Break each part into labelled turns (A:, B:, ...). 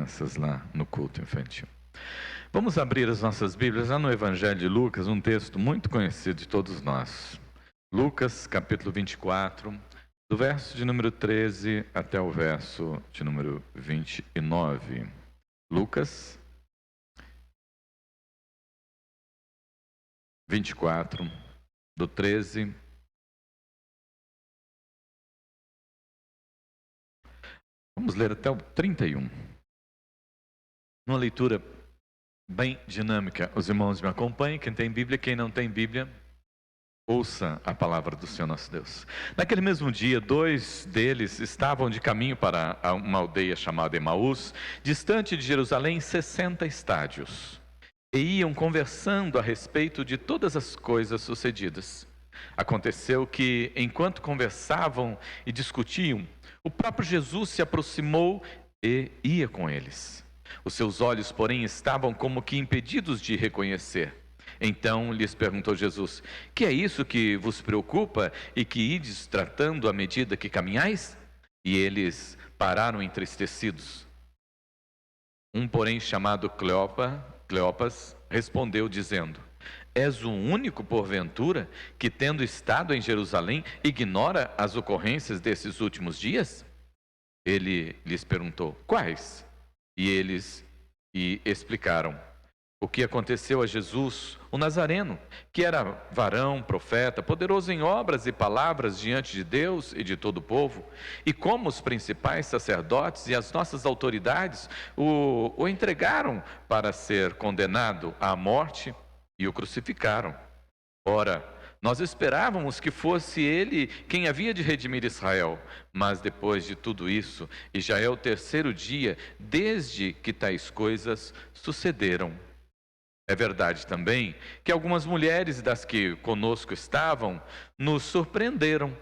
A: crianças lá no culto infantil. Vamos abrir as nossas Bíblias lá no Evangelho de Lucas, um texto muito conhecido de todos nós. Lucas, capítulo 24, do verso de número 13 até o verso de número 29. Lucas 24, do 13. Vamos ler até o 31. Uma leitura bem dinâmica. Os irmãos me acompanhem. Quem tem Bíblia, quem não tem Bíblia, ouça a palavra do Senhor nosso Deus. Naquele mesmo dia, 2 deles estavam de caminho para uma aldeia chamada Emaús, distante de Jerusalém 60 estádios, e iam conversando a respeito de todas as coisas sucedidas. Aconteceu que, enquanto conversavam e discutiam, o próprio Jesus se aproximou e ia com eles. Os seus olhos, porém, estavam como que impedidos de reconhecer. Então lhes perguntou Jesus: que é isso que vos preocupa e que ides tratando à medida que caminhais? E eles pararam entristecidos. Um, porém, chamado Cleopas, respondeu dizendo: és o único, porventura, que, tendo estado em Jerusalém, ignora as ocorrências desses últimos dias? Ele lhes perguntou: quais? E eles explicaram o que aconteceu a Jesus, o Nazareno, que era varão, profeta, poderoso em obras e palavras diante de Deus e de todo o povo, e como os principais sacerdotes e as nossas autoridades o entregaram para ser condenado à morte e o crucificaram. Ora, nós esperávamos que fosse ele quem havia de redimir Israel, mas depois de tudo isso, e já é o 3º dia desde que tais coisas sucederam. É verdade também que algumas mulheres das que conosco estavam nos surpreenderam,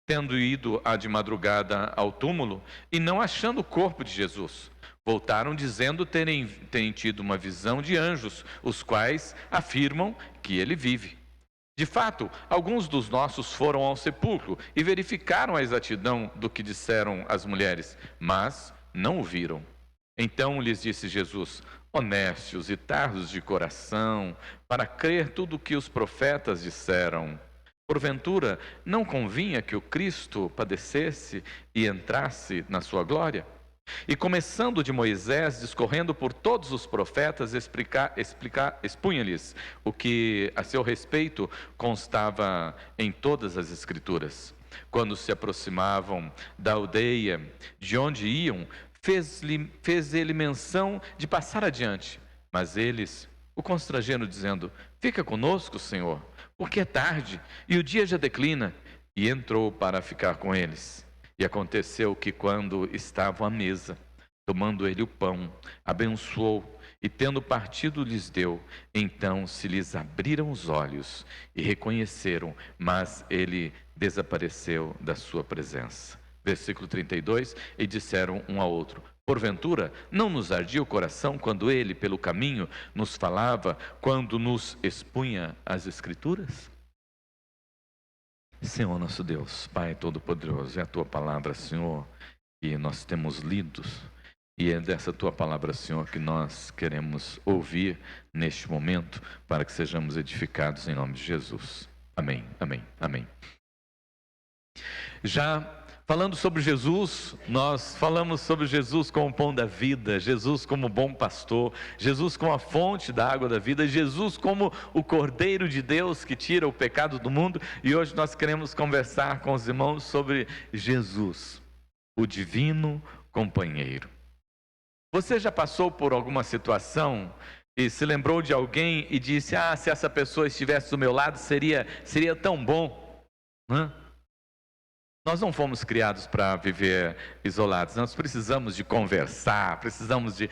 A: tendo ido de madrugada ao túmulo e não achando o corpo de Jesus. Voltaram dizendo terem tido uma visão de anjos, os quais afirmam que ele vive. De fato, alguns dos nossos foram ao sepulcro e verificaram a exatidão do que disseram as mulheres, mas não o viram. Então lhes disse Jesus: honestos e tardos de coração, para crer tudo o que os profetas disseram. Porventura, não convinha que o Cristo padecesse e entrasse na sua glória? E começando de Moisés, discorrendo por todos os profetas, expunha-lhes o que a seu respeito constava em todas as Escrituras. Quando se aproximavam da aldeia de onde iam, fez ele menção de passar adiante, mas eles o constrangeram, dizendo: fica conosco, Senhor, porque é tarde e o dia já declina. E entrou para ficar com eles. E aconteceu que, quando estavam à mesa, tomando ele o pão, abençoou e, tendo partido, lhes deu. Então se lhes abriram os olhos e reconheceram, mas ele desapareceu da sua presença. Versículo 32, e disseram um ao outro: porventura, não nos ardia o coração quando ele, pelo caminho, nos falava, quando nos expunha as Escrituras? Senhor nosso Deus, Pai Todo-Poderoso, é a Tua palavra, Senhor, e nós temos lido, e é dessa Tua palavra, Senhor, que nós queremos ouvir neste momento, para que sejamos edificados em nome de Jesus. Amém, amém, amém. Já falando sobre Jesus, nós falamos sobre Jesus como o pão da vida, Jesus como bom pastor, Jesus como a fonte da água da vida, Jesus como o Cordeiro de Deus que tira o pecado do mundo, e hoje nós queremos conversar com os irmãos sobre Jesus, o divino companheiro. Você já passou por alguma situação e se lembrou de alguém e disse: se essa pessoa estivesse do meu lado seria tão bom, né? Nós não fomos criados para viver isolados, nós precisamos de conversar, precisamos de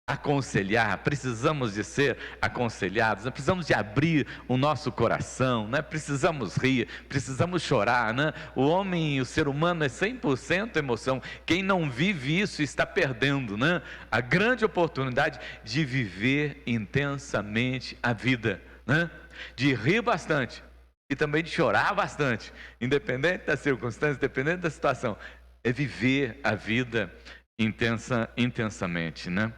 A: aconselhar, precisamos de ser aconselhados, nós precisamos de abrir o nosso coração, né? Precisamos rir, precisamos chorar, né? O homem, o ser humano é 100% emoção. Quem não vive isso está perdendo, né? A grande oportunidade de viver intensamente a vida, né? De rir bastante e também de chorar bastante, independente das circunstâncias, independente da situação. É viver a vida intensamente, né?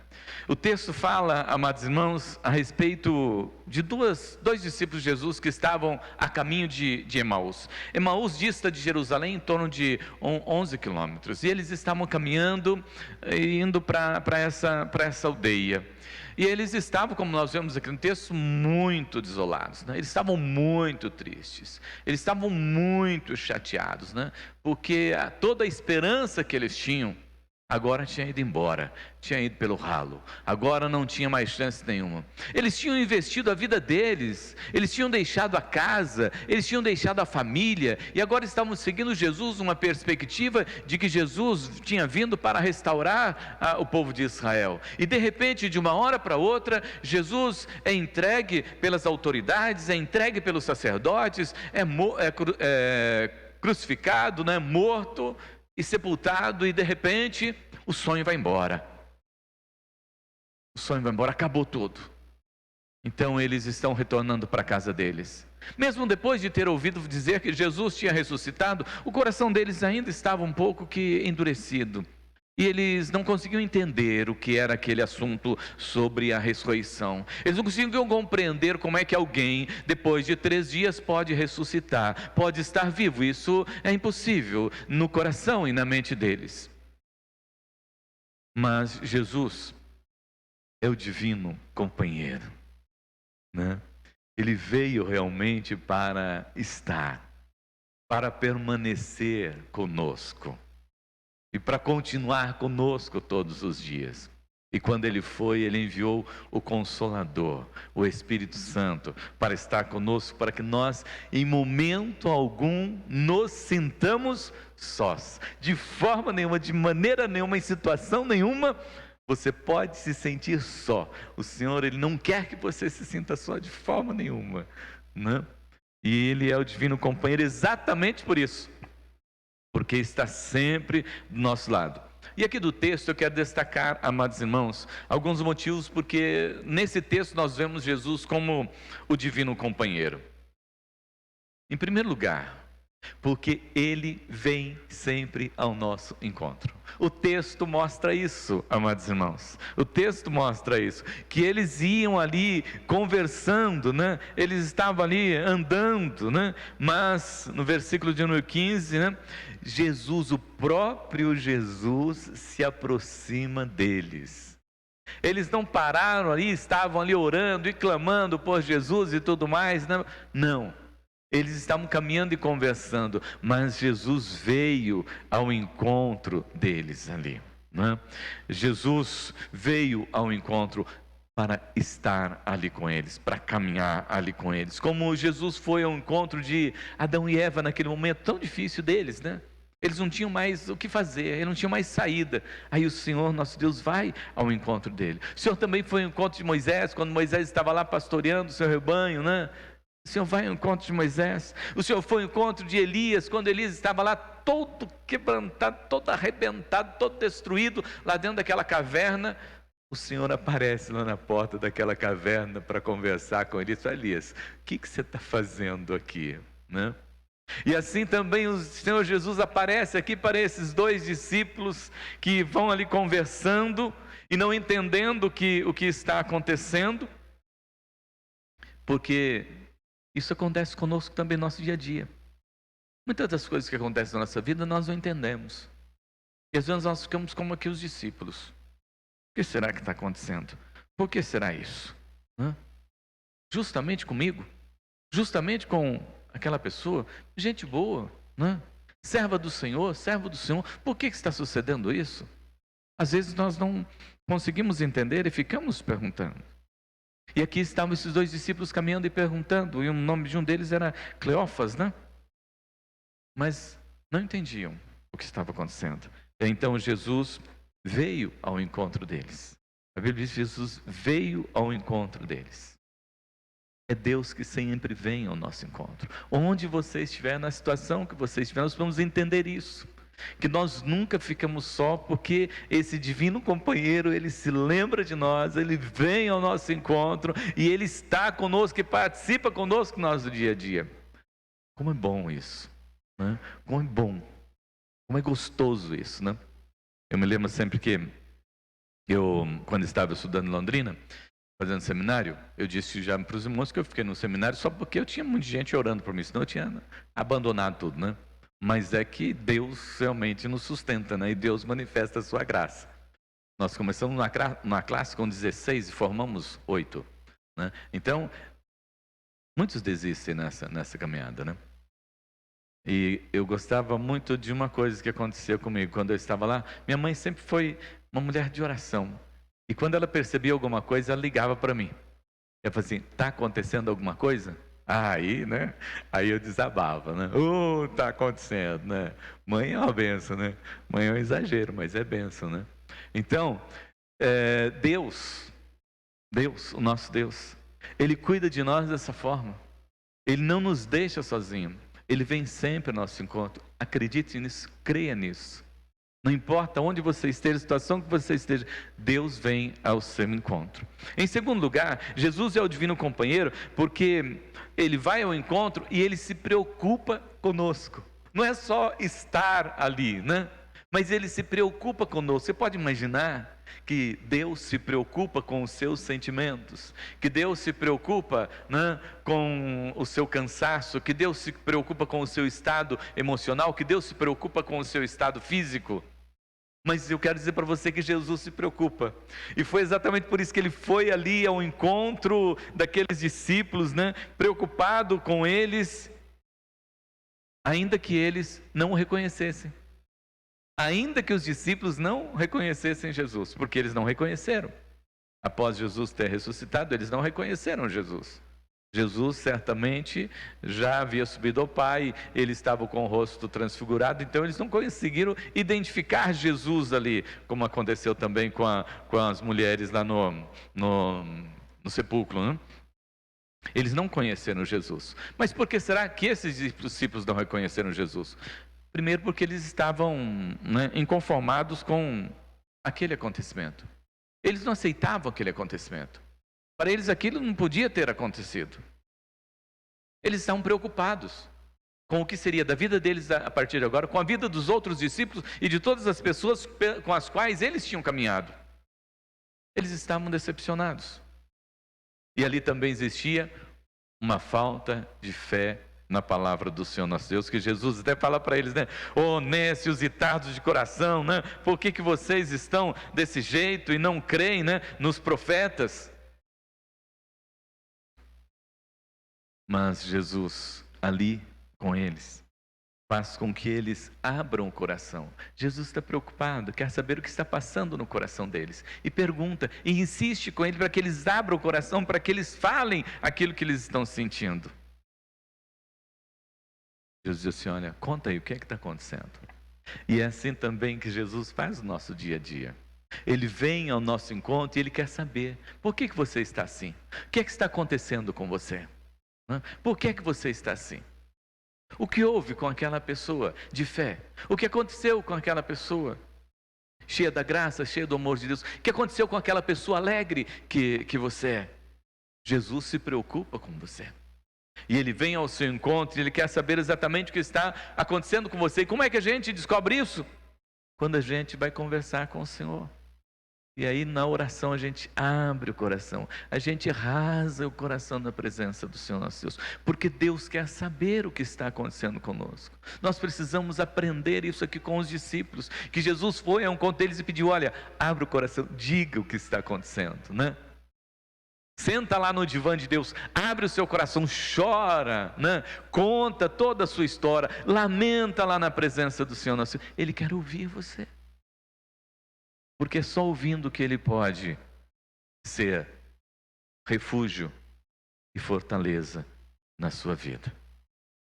A: O texto fala, amados irmãos, a respeito de dois discípulos de Jesus que estavam a caminho de Emaús. Emaús dista de Jerusalém em torno de 11 quilômetros, e eles estavam caminhando, indo para essa aldeia. E eles estavam, como nós vemos aqui no texto, muito desolados, né? Eles estavam muito tristes, eles estavam muito chateados, né? Porque toda a esperança que eles tinham agora tinha ido embora, tinha ido pelo ralo, agora não tinha mais chance nenhuma. Eles tinham investido a vida deles, eles tinham deixado a casa, eles tinham deixado a família, e agora estavam seguindo Jesus numa perspectiva de que Jesus tinha vindo para restaurar o povo de Israel. E de repente, de uma hora para outra, Jesus é entregue pelas autoridades, é entregue pelos sacerdotes, é crucificado, né, morto e sepultado, e de repente o sonho vai embora. O sonho vai embora, acabou tudo. Então eles estão retornando para a casa deles. Mesmo depois de ter ouvido dizer que Jesus tinha ressuscitado, o coração deles ainda estava um pouco que endurecido. E eles não conseguiam entender o que era aquele assunto sobre a ressurreição. Eles não conseguiam compreender como é que alguém, depois de 3 dias, pode ressuscitar, pode estar vivo. Isso é impossível no coração e na mente deles. Mas Jesus é o divino companheiro, né? Ele veio realmente para estar, para permanecer conosco e para continuar conosco todos os dias. E quando ele foi, ele enviou o Consolador, o Espírito Santo, para estar conosco, para que nós, em momento algum, nos sintamos sós. De forma nenhuma, de maneira nenhuma, em situação nenhuma, você pode se sentir só. O Senhor, Ele não quer que você se sinta só de forma nenhuma, né? E Ele é o divino companheiro exatamente por isso, porque está sempre do nosso lado. E aqui do texto eu quero destacar, amados irmãos, alguns motivos, porque nesse texto nós vemos Jesus como o divino companheiro. Em primeiro lugar, porque Ele vem sempre ao nosso encontro. O texto mostra isso, amados irmãos. O texto mostra isso, que eles iam ali conversando, né? Eles estavam ali andando, né? Mas no versículo de número 15, né? Jesus, o próprio Jesus, se aproxima deles. Eles não pararam ali, estavam ali orando e clamando por Jesus e tudo mais, né? Não. Eles estavam caminhando e conversando, mas Jesus veio ao encontro deles ali, né? Jesus veio ao encontro para estar ali com eles, para caminhar ali com eles. Como Jesus foi ao encontro de Adão e Eva naquele momento tão difícil deles, né? Eles não tinham mais o que fazer, eles não tinham mais saída. Aí o Senhor, nosso Deus, vai ao encontro dele. O Senhor também foi ao encontro de Moisés, quando Moisés estava lá pastoreando o seu rebanho, né? O Senhor vai ao encontro de Moisés. O Senhor foi ao encontro de Elias, quando Elias estava lá todo quebrantado, todo arrebentado, todo destruído, lá dentro daquela caverna. O Senhor aparece lá na porta daquela caverna para conversar com Elias. Elias, o que você está fazendo aqui, né? E assim também o Senhor Jesus aparece aqui para esses 2 discípulos que vão ali conversando e não entendendo o que está acontecendo, porque isso acontece conosco também no nosso dia a dia. Muitas das coisas que acontecem na nossa vida nós não entendemos. E às vezes nós ficamos como aqui os discípulos. O que será que está acontecendo? Por que será isso? Justamente comigo? Justamente com aquela pessoa? Gente boa, né? Serva do Senhor, servo do Senhor. Por que está sucedendo isso? Às vezes nós não conseguimos entender e ficamos perguntando. E aqui estavam esses 2 discípulos caminhando e perguntando, e o nome de um deles era Cleófas, né? Mas não entendiam o que estava acontecendo. Então Jesus veio ao encontro deles. A Bíblia diz que Jesus veio ao encontro deles. É Deus que sempre vem ao nosso encontro. Onde você estiver, na situação que você estiver, nós vamos entender isso. Que nós nunca ficamos só, porque esse divino companheiro, ele se lembra de nós, ele vem ao nosso encontro e ele está conosco e participa conosco no nosso dia a dia. Como é bom isso, né? Como é bom, como é gostoso isso, né? Eu me lembro sempre que quando estava estudando em Londrina, fazendo seminário, eu disse já para os irmãos que eu fiquei no seminário só porque eu tinha muita gente orando por mim, senão eu tinha abandonado tudo, né? Mas é que Deus realmente nos sustenta, né? E Deus manifesta a sua graça. Nós começamos na classe com 16 e formamos 8, né? Então, muitos desistem nessa caminhada, né? E eu gostava muito de uma coisa que aconteceu comigo quando eu estava lá. Minha mãe sempre foi uma mulher de oração. E quando ela percebia alguma coisa, ela ligava para mim. Eu falei assim, está acontecendo alguma coisa? Aí, né? Aí eu desabava, né? Está acontecendo, né? Mãe é uma benção, né? Mãe é um exagero, mas é benção, né? Então, Deus, o nosso Deus, Ele cuida de nós dessa forma. Ele não nos deixa sozinhos. Ele vem sempre ao nosso encontro. Acredite nisso, creia nisso. Não importa onde você esteja, a situação que você esteja, Deus vem ao seu encontro. Em segundo lugar, Jesus é o divino companheiro porque Ele vai ao encontro e Ele se preocupa conosco. Não é só estar ali, né? Mas Ele se preocupa conosco. Você pode imaginar que Deus se preocupa com os seus sentimentos, que Deus se preocupa, né, com o seu cansaço, que Deus se preocupa com o seu estado emocional, que Deus se preocupa com o seu estado físico. Mas eu quero dizer para você que Jesus se preocupa. E foi exatamente por isso que Ele foi ali ao encontro daqueles discípulos, né, preocupado com eles, ainda que eles não o reconhecessem. Ainda que os discípulos não reconhecessem Jesus, porque eles não reconheceram. Após Jesus ter ressuscitado, eles não reconheceram Jesus. Jesus certamente já havia subido ao Pai, ele estava com o rosto transfigurado, então eles não conseguiram identificar Jesus ali, como aconteceu também com as mulheres lá no sepulcro, né? Eles não conheceram Jesus. Mas por que será que esses discípulos não reconheceram Jesus? Primeiro porque eles estavam, né, inconformados com aquele acontecimento. Eles não aceitavam aquele acontecimento. Para eles aquilo não podia ter acontecido. Eles estavam preocupados com o que seria da vida deles a partir de agora, com a vida dos outros discípulos e de todas as pessoas com as quais eles tinham caminhado. Eles estavam decepcionados. E ali também existia uma falta de fé na palavra do Senhor nosso Deus, que Jesus até fala para eles, né? Ô nécios e tardos de coração, né? Por que vocês estão desse jeito e não creem, né, nos profetas? Mas Jesus, ali com eles, faz com que eles abram o coração. Jesus está preocupado, quer saber o que está passando no coração deles. E pergunta, e insiste com ele para que eles abram o coração, para que eles falem aquilo que eles estão sentindo. Jesus diz assim, olha, conta aí, o que é que está acontecendo? E é assim também que Jesus faz o nosso dia a dia. Ele vem ao nosso encontro e Ele quer saber, por que você está assim? O que é que está acontecendo com você? Por que você está assim? O que houve com aquela pessoa de fé? O que aconteceu com aquela pessoa cheia da graça, cheia do amor de Deus? O que aconteceu com aquela pessoa alegre que você é? Jesus se preocupa com você. E Ele vem ao seu encontro e Ele quer saber exatamente o que está acontecendo com você. E como é que a gente descobre isso? Quando a gente vai conversar com o Senhor. E aí na oração a gente abre o coração, a gente rasa o coração na presença do Senhor nosso Deus, porque Deus quer saber o que está acontecendo conosco. Nós precisamos aprender isso aqui com os discípulos, que Jesus foi a um encontro deles e pediu, olha, abre o coração, diga o que está acontecendo, né? Senta lá no divã de Deus, abre o seu coração, chora, né? Conta toda a sua história, lamenta lá na presença do Senhor nosso Deus. Ele quer ouvir você. Porque só ouvindo que Ele pode ser refúgio e fortaleza na sua vida.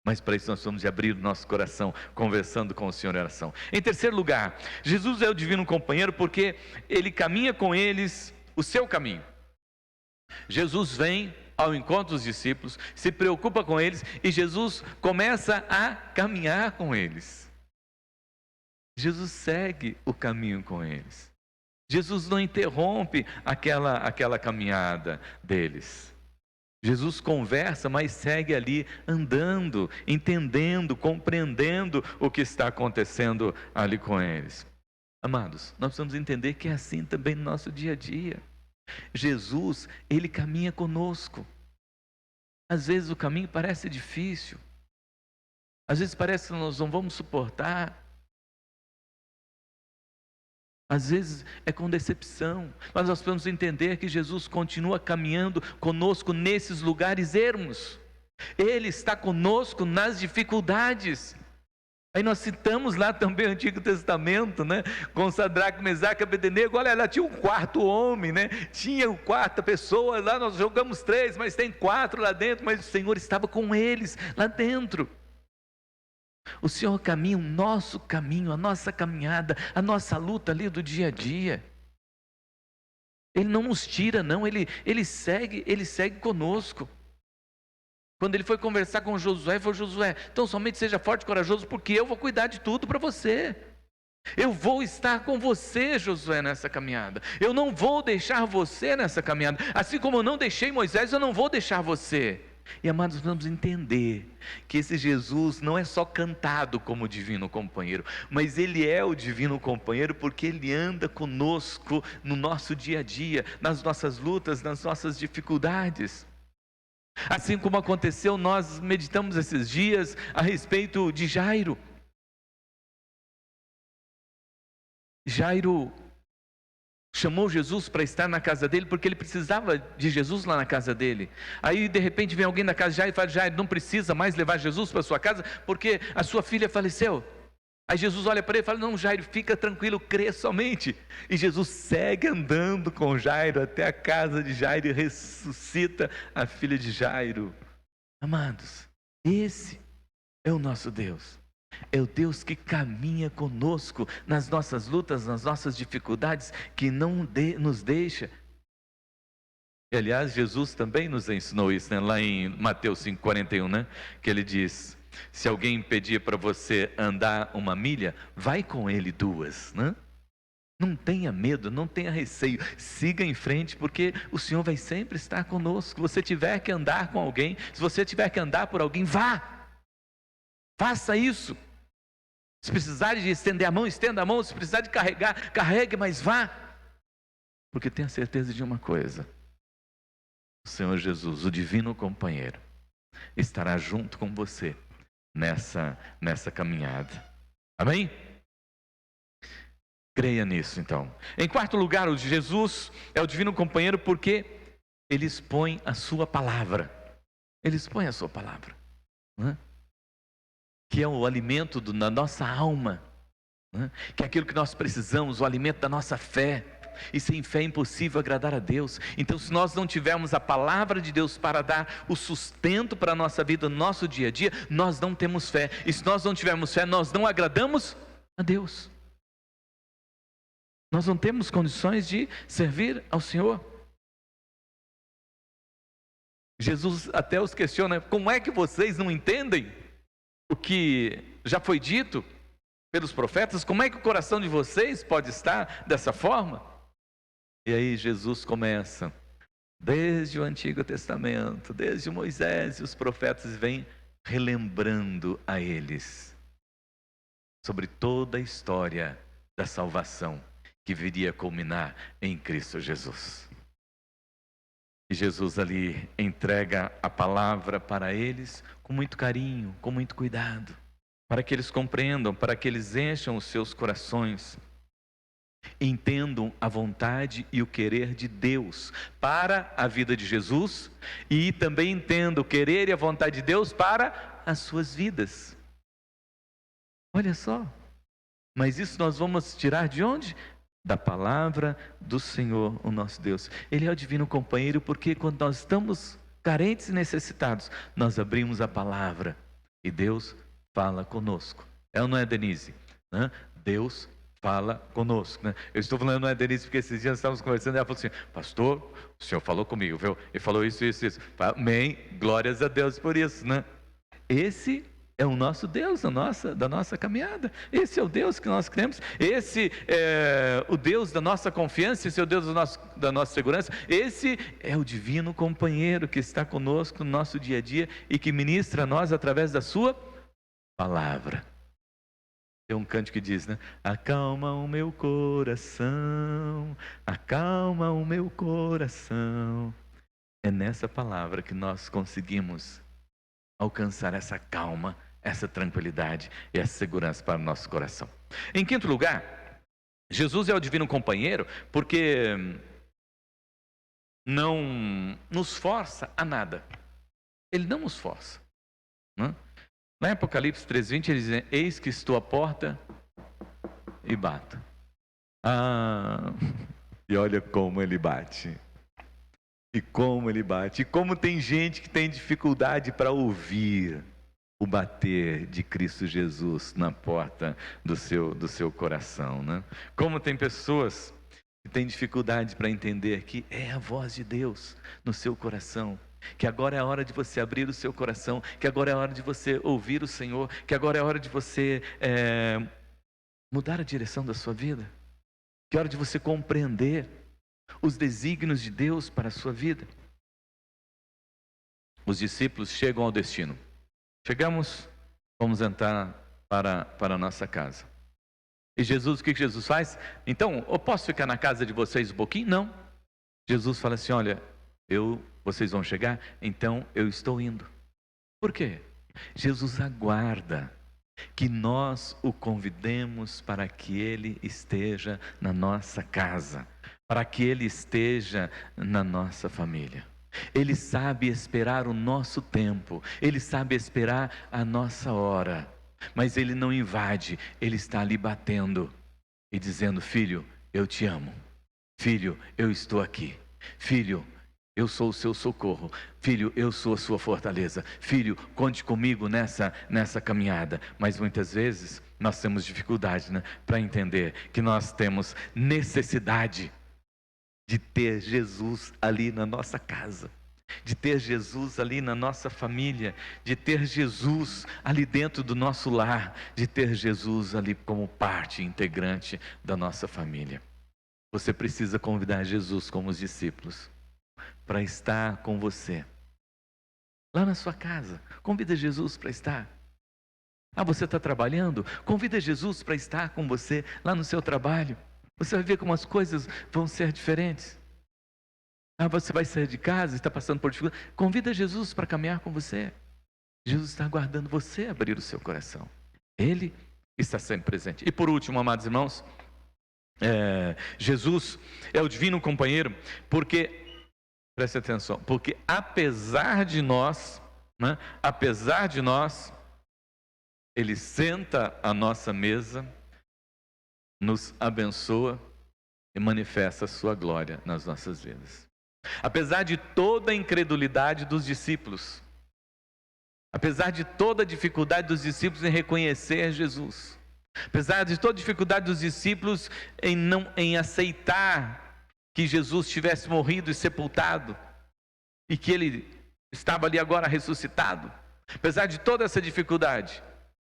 A: Mas para isso nós vamos abrir o nosso coração, conversando com o Senhor em oração. Em terceiro lugar, Jesus é o divino companheiro porque Ele caminha com eles o seu caminho. Jesus vem ao encontro dos discípulos, se preocupa com eles e Jesus começa a caminhar com eles. Jesus segue o caminho com eles. Jesus não interrompe aquela caminhada deles. Jesus conversa, mas segue ali andando, entendendo, compreendendo o que está acontecendo ali com eles. Amados, nós precisamos entender que é assim também no nosso dia a dia. Jesus, Ele caminha conosco. Às vezes o caminho parece difícil, às vezes parece que nós não vamos suportar, às vezes é com decepção, mas nós precisamos entender que Jesus continua caminhando conosco nesses lugares ermos. Ele está conosco nas dificuldades. Aí nós citamos lá também o Antigo Testamento, né? Com Sadraque, Mesaque e Abednego. Olha, lá tinha um quarto homem, né? Tinha uma quarta pessoa lá, nós jogamos 3, mas tem 4 lá dentro, mas o Senhor estava com eles lá dentro. O Senhor caminha o nosso caminho, a nossa caminhada, a nossa luta ali do dia a dia. Ele não nos tira, não, ele segue conosco. Quando ele foi conversar com Josué, ele falou: Josué, então somente seja forte e corajoso, porque eu vou cuidar de tudo para você. Eu vou estar com você, Josué, nessa caminhada. Eu não vou deixar você nessa caminhada. Assim como eu não deixei Moisés, eu não vou deixar você. E amados, vamos entender que esse Jesus não é só cantado como divino companheiro, mas Ele é o divino companheiro porque Ele anda conosco no nosso dia a dia, nas nossas lutas, nas nossas dificuldades. Assim como aconteceu, nós meditamos esses dias a respeito de Jairo. Jairo chamou Jesus para estar na casa dele, porque ele precisava de Jesus lá na casa dele. Aí de repente vem alguém na casa de Jairo e fala: Jairo, não precisa mais levar Jesus para sua casa, porque a sua filha faleceu. Aí Jesus olha para ele e fala: não, Jairo, fica tranquilo, crê somente. E Jesus segue andando com Jairo até a casa de Jairo e ressuscita a filha de Jairo. Amados, esse é o nosso Deus. É o Deus que caminha conosco nas nossas lutas, nas nossas dificuldades, que não nos deixa. E aliás, Jesus também nos ensinou isso, né? Lá em Mateus 5,41, né? Que ele diz: se alguém pedir para você andar 1 milha, vai com ele 2, né? Não tenha medo, não tenha receio, siga em frente, porque o Senhor vai sempre estar conosco. Se você tiver que andar com alguém, se você tiver que andar por alguém, vá, faça isso. Se precisar de estender a mão, estenda a mão. Se precisar de carregar, carregue, mas vá, porque tenha certeza de uma coisa: o Senhor Jesus, o divino companheiro, estará junto com você nessa caminhada. Amém? Creia nisso, então. Em quarto lugar, o de Jesus é o divino companheiro porque ele expõe a sua palavra. Ele expõe a sua palavra, né? Que é o alimento da nossa alma, né? Que é aquilo que nós precisamos, o alimento da nossa fé. E sem fé é impossível agradar a Deus. Então, se nós não tivermos a palavra de Deus para dar o sustento para a nossa vida, no nosso dia a dia, nós não temos fé. E se nós não tivermos fé, nós não agradamos a Deus. Nós não temos condições de servir ao Senhor. Jesus até os questiona: como é que vocês não entendem o que já foi dito pelos profetas? Como é que o coração de vocês pode estar dessa forma? E aí Jesus começa, desde o Antigo Testamento, desde Moisés e os profetas, vem relembrando a eles sobre toda a história da salvação que viria a culminar em Cristo Jesus. E Jesus ali entrega a palavra para eles com muito carinho, com muito cuidado, para que eles compreendam, para que eles encham os seus corações, entendam a vontade e o querer de Deus para a vida de Jesus, e também entendam o querer e a vontade de Deus para as suas vidas. Olha só, mas isso nós vamos tirar de onde? Da palavra do Senhor, o nosso Deus. Ele é o divino companheiro porque quando nós estamos carentes e necessitados, nós abrimos a palavra e Deus fala conosco. É ou não é, Denise? Deus fala conosco, né? Eu estou falando não é, Denise, porque esses dias nós estávamos conversando e ela falou assim: pastor, o senhor falou comigo, viu? Ele falou isso. Amém, glórias a Deus por isso, né? Esse é o nosso Deus da nossa caminhada. Esse é o Deus que nós cremos. Esse é o Deus da nossa confiança. Esse é o Deus da nossa segurança. Esse é o divino companheiro que está conosco no nosso dia a dia e que ministra a nós através da sua palavra. Tem um cântico que diz, né? Acalma o meu coração, acalma o meu coração. É nessa palavra que nós conseguimos alcançar essa calma, essa tranquilidade e essa segurança para o nosso coração. Em quinto lugar, Jesus é o divino companheiro porque não nos força a nada. Ele não nos força, né? Lá em Apocalipse 3:20 ele diz, eis que estou à porta e bato. E olha como ele bate. E como ele bate. E como tem gente que tem dificuldade para ouvir o bater de Cristo Jesus na porta do seu coração, né? Como tem pessoas que têm dificuldade para entender que é a voz de Deus no seu coração. Que agora é a hora de você abrir o seu coração, que agora é a hora de você ouvir o Senhor, que agora é a hora de você mudar a direção da sua vida, que é a hora de você compreender os desígnios de Deus para a sua vida. Os discípulos chegam ao destino. Chegamos, vamos entrar para a nossa casa. E Jesus, o que Jesus faz? Então, eu posso ficar na casa de vocês um pouquinho? Não. Jesus fala assim, olha, vocês vão chegar, então eu estou indo. Por quê? Jesus aguarda que nós o convidemos para que Ele esteja na nossa casa, para que Ele esteja na nossa família. Ele sabe esperar o nosso tempo, Ele sabe esperar a nossa hora, mas Ele não invade, Ele está ali batendo e dizendo, filho, eu te amo, filho, eu estou aqui, filho, eu sou o seu socorro, filho, eu sou a sua fortaleza, filho, conte comigo nessa caminhada. Mas muitas vezes nós temos dificuldade, né, para entender que nós temos necessidade de ter Jesus ali na nossa casa, de ter Jesus ali na nossa família, de ter Jesus ali dentro do nosso lar, de ter Jesus ali como parte integrante da nossa família. Você precisa convidar Jesus como os discípulos para estar com você lá na sua casa. Convida Jesus para estar. Você está trabalhando? Convida Jesus para estar com você lá no seu trabalho. Você vai ver como as coisas vão ser diferentes. Você vai sair de casa e está passando por dificuldade. Convida Jesus para caminhar com você. Jesus está aguardando você abrir o seu coração. Ele está sempre presente. E por último, amados irmãos, Jesus é o divino companheiro porque, preste atenção, porque apesar de nós, né, Ele senta à nossa mesa, nos abençoa e manifesta a sua glória nas nossas vidas. Apesar de toda a incredulidade dos discípulos, apesar de toda a dificuldade dos discípulos em reconhecer Jesus, apesar de toda a dificuldade dos discípulos em aceitar que Jesus tivesse morrido e sepultado, e que Ele estava ali agora ressuscitado, apesar de toda essa dificuldade,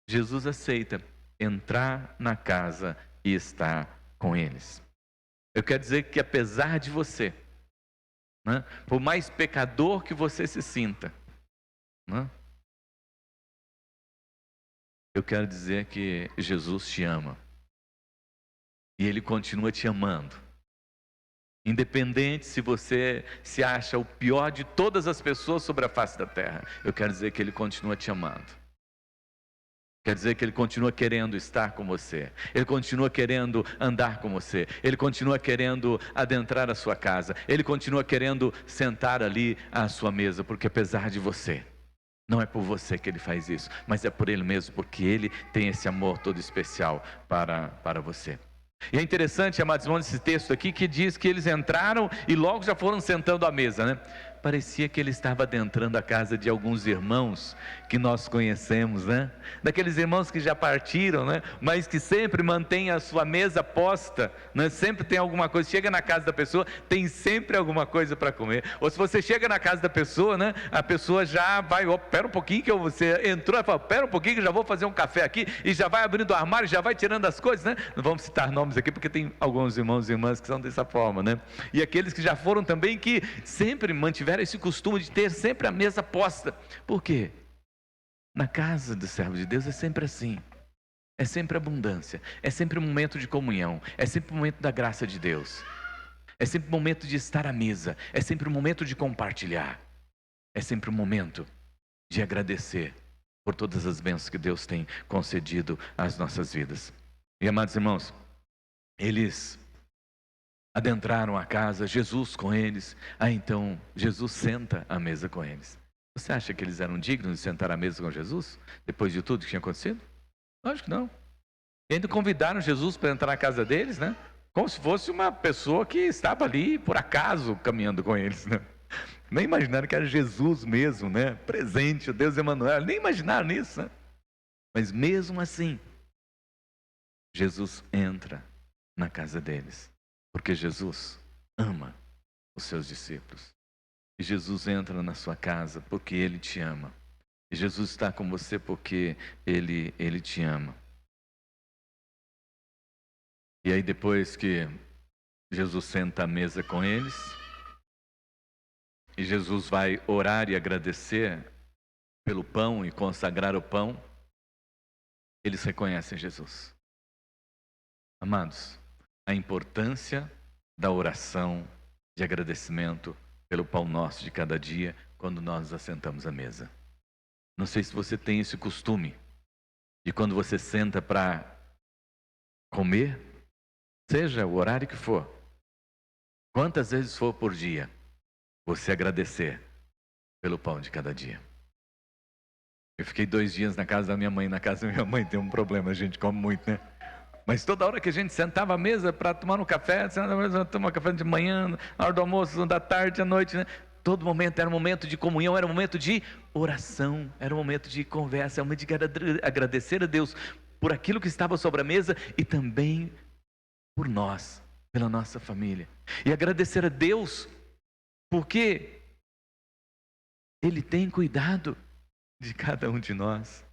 A: Jesus aceita entrar na casa e estar com eles. Eu quero dizer que apesar de você, né, por mais pecador que você se sinta, né, eu quero dizer que Jesus te ama. E Ele continua te amando. Independente se você se acha o pior de todas as pessoas sobre a face da terra, eu quero dizer que Ele continua te amando. Quer dizer que Ele continua querendo estar com você. Ele continua querendo andar com você. Ele continua querendo adentrar a sua casa. Ele continua querendo sentar ali à sua mesa. Porque apesar de você, não é por você que Ele faz isso, mas é por Ele mesmo, porque Ele tem esse amor todo especial para você. E é interessante, amados irmãos, esse texto aqui que diz que eles entraram e logo já foram sentando à mesa, né? Parecia que ele estava adentrando a casa de alguns irmãos que nós conhecemos, né? Daqueles irmãos que já partiram, né? Mas que sempre mantêm a sua mesa posta, né? Sempre tem alguma coisa. Chega na casa da pessoa, tem sempre alguma coisa para comer. Ou se você chega na casa da pessoa, né? A pessoa já vai, pera um pouquinho que você entrou, ela fala, pera um pouquinho que eu já vou fazer um café aqui, e já vai abrindo o armário, já vai tirando as coisas, né? Não vamos citar nomes aqui, porque tem alguns irmãos e irmãs que são dessa forma, né? E aqueles que já foram também, que sempre mantiveram esse costume de ter sempre a mesa posta. Por quê? Na casa do servo de Deus é sempre assim. é sempre abundância, é sempre um momento de comunhão, é sempre um momento da graça de Deus, é sempre um momento de estar à mesa, é sempre um momento de compartilhar, é sempre um momento de agradecer por todas as bênçãos que Deus tem concedido às nossas vidas. E amados irmãos, eles adentraram a casa, Jesus com eles. Então Jesus senta à mesa com eles. Você acha que eles eram dignos de sentar à mesa com Jesus, depois de tudo que tinha acontecido? Lógico que não. E ainda convidaram Jesus para entrar na casa deles, né? Como se fosse uma pessoa que estava ali, por acaso, caminhando com eles, né? Nem imaginaram que era Jesus mesmo, né? Presente, o Deus Emanuel. Nem imaginaram nisso, né? Mas mesmo assim, Jesus entra na casa deles, porque Jesus ama os seus discípulos. E Jesus entra na sua casa porque Ele te ama. E Jesus está com você porque Ele te ama. E aí depois que Jesus senta à mesa com eles, e Jesus vai orar e agradecer pelo pão e consagrar o pão, eles reconhecem Jesus. Amados, a importância da oração de agradecimento pelo pão nosso de cada dia, quando nós nos assentamos à mesa. Não sei se você tem esse costume, de quando você senta para comer, seja o horário que for, quantas vezes for por dia, você agradecer pelo pão de cada dia. Eu fiquei 2 dias na casa da minha mãe. Na casa da minha mãe tem um problema, a gente come muito, né? Mas toda hora que a gente sentava à mesa para tomar um café, sentava à mesa, tomar café de manhã, na hora do almoço, da tarde, à noite, né? Todo momento era um momento de comunhão, era um momento de oração, era um momento de conversa, era um momento de agradecer a Deus por aquilo que estava sobre a mesa e também por nós, pela nossa família. E agradecer a Deus porque Ele tem cuidado de cada um de nós.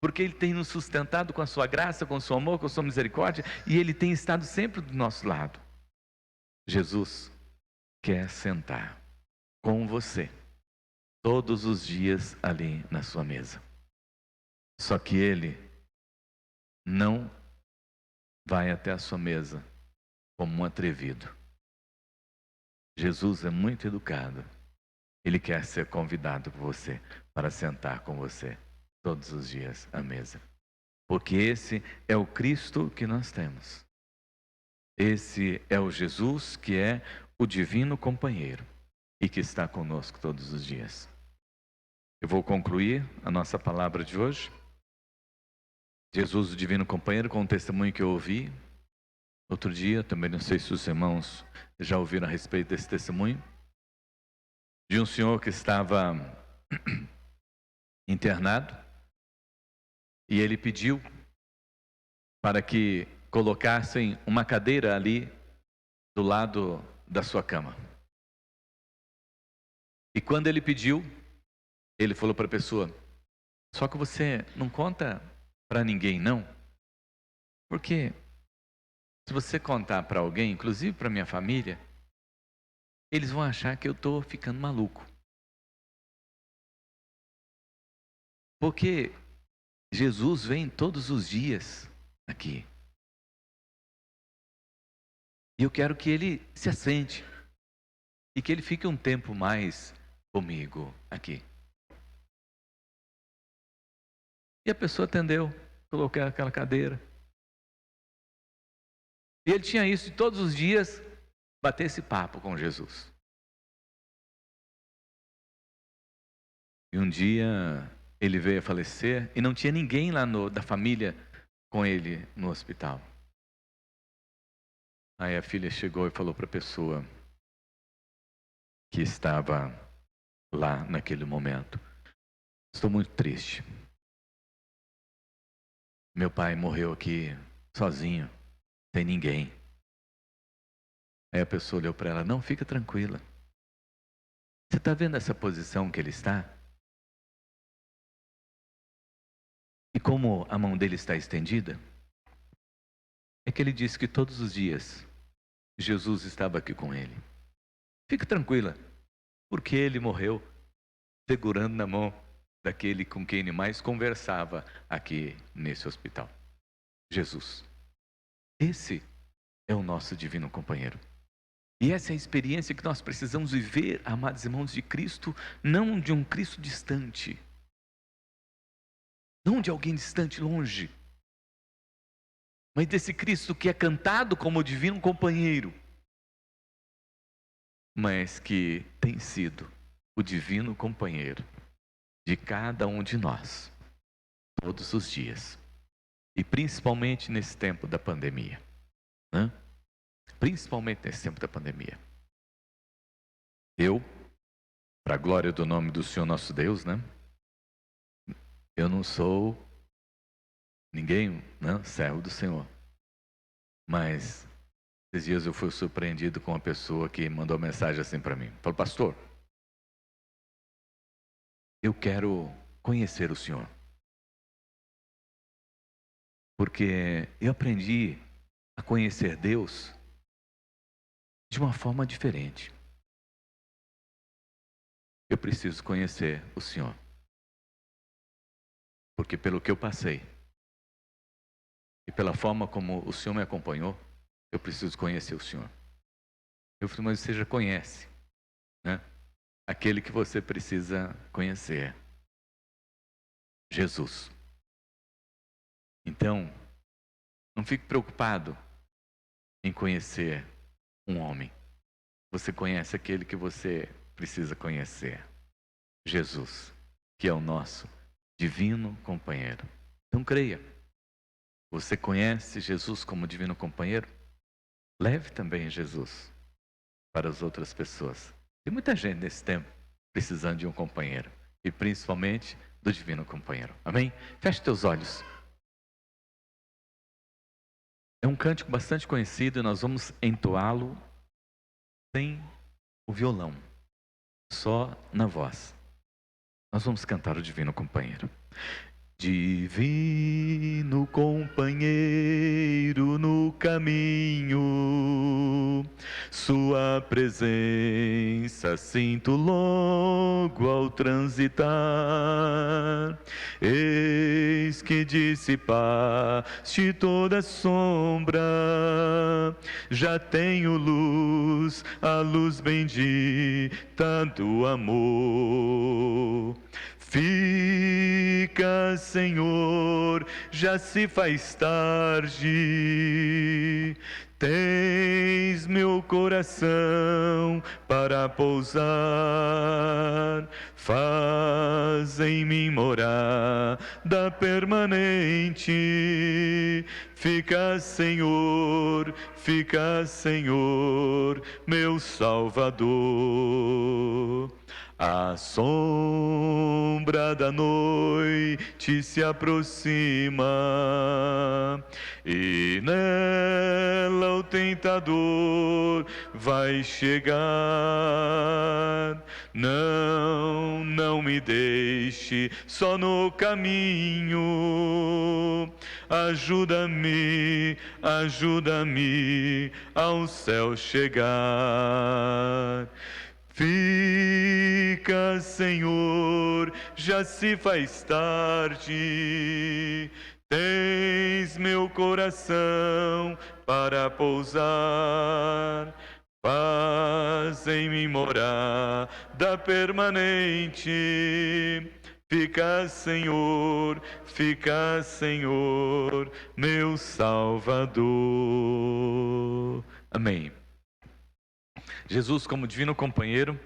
A: Porque Ele tem nos sustentado com a sua graça, com o seu amor, com a sua misericórdia, e Ele tem estado sempre do nosso lado. Jesus quer sentar com você todos os dias ali na sua mesa. Só que Ele não vai até a sua mesa como um atrevido. Jesus é muito educado. Ele quer ser convidado por você para sentar com você todos os dias à mesa. Porque esse é o Cristo que nós temos. Esse é o Jesus que é o divino companheiro e que está conosco todos os dias. Eu vou concluir a nossa palavra de hoje. Jesus, o divino companheiro, com um testemunho que eu ouvi outro dia, também não sei se os irmãos já ouviram a respeito desse testemunho, de um senhor que estava internado e ele pediu para que colocassem uma cadeira ali do lado da sua cama. E quando ele pediu, ele falou para a pessoa: só que você não conta para ninguém não, porque se você contar para alguém, inclusive para minha família, eles vão achar que eu estou ficando maluco. Porque Jesus vem todos os dias aqui. E eu quero que ele se assente e que ele fique um tempo mais comigo aqui. E a pessoa atendeu, colocou aquela cadeira. E ele tinha isso de todos os dias bater esse papo com Jesus. E um dia ele veio a falecer e não tinha ninguém lá da família com ele no hospital. Aí a filha chegou e falou para a pessoa que estava lá naquele momento: estou muito triste. Meu pai morreu aqui sozinho, sem ninguém. Aí a pessoa olhou para ela: não, fica tranquila. Você está vendo essa posição que ele está? E como a mão dele está estendida? É que ele disse que todos os dias Jesus estava aqui com ele. Fique tranquila, porque ele morreu segurando na mão daquele com quem ele mais conversava aqui nesse hospital. Jesus. Esse é o nosso divino companheiro. E essa é a experiência que nós precisamos viver, amados irmãos, de Cristo, não de um Cristo distante, não de alguém distante, longe, mas desse Cristo que é cantado como o divino companheiro, mas que tem sido o divino companheiro de cada um de nós, todos os dias, e principalmente nesse tempo da pandemia, né? Principalmente nesse tempo da pandemia. Eu, para a glória do nome do Senhor nosso Deus, né? Eu não sou ninguém, né? Servo do Senhor. Mas esses dias eu fui surpreendido com uma pessoa que mandou mensagem assim para mim. Falou: pastor, eu quero conhecer o Senhor. Porque eu aprendi a conhecer Deus de uma forma diferente. Eu preciso conhecer o Senhor. Porque pelo que eu passei e pela forma como o Senhor me acompanhou, eu preciso conhecer o Senhor. Eu falei: mas você já conhece, né? Aquele que você precisa conhecer, Jesus. Então, não fique preocupado em conhecer um homem. Você conhece aquele que você precisa conhecer, Jesus, que é o nosso divino companheiro. Então creia. Você conhece Jesus como divino companheiro? Leve também Jesus para as outras pessoas. Tem muita gente nesse tempo precisando de um companheiro, e principalmente do divino companheiro. Amém? Feche teus olhos. É um cântico bastante conhecido e nós vamos entoá-lo sem o violão, só na voz. Nós vamos cantar o divino companheiro. Divino companheiro no caminho, sua presença sinto logo ao transitar. Eis que dissipaste toda sombra, já tenho luz, a luz bendita do amor. Fica, Senhor, já se faz tarde, tens meu coração para pousar, faz em mim morada permanente. Fica, Senhor, meu Salvador. A sombra da noite se aproxima e nela o tentador vai chegar. Não me deixe só no caminho. Ajuda-me ao céu chegar. Fica, Senhor, já se faz tarde, tens meu coração para pousar, faz em mim morada permanente. Fica, Senhor, meu Salvador. Amém. Jesus, como divino companheiro,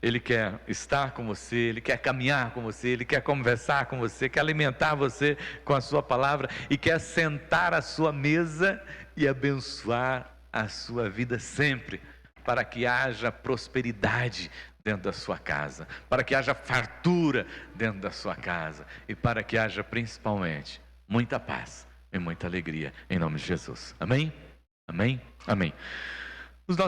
A: Ele quer estar com você, Ele quer caminhar com você, Ele quer conversar com você, quer alimentar você com a sua palavra e quer sentar à sua mesa e abençoar a sua vida sempre, para que haja prosperidade dentro da sua casa, para que haja fartura dentro da sua casa e para que haja principalmente muita paz e muita alegria, em nome de Jesus. Amém? Amém? Amém. Os nossos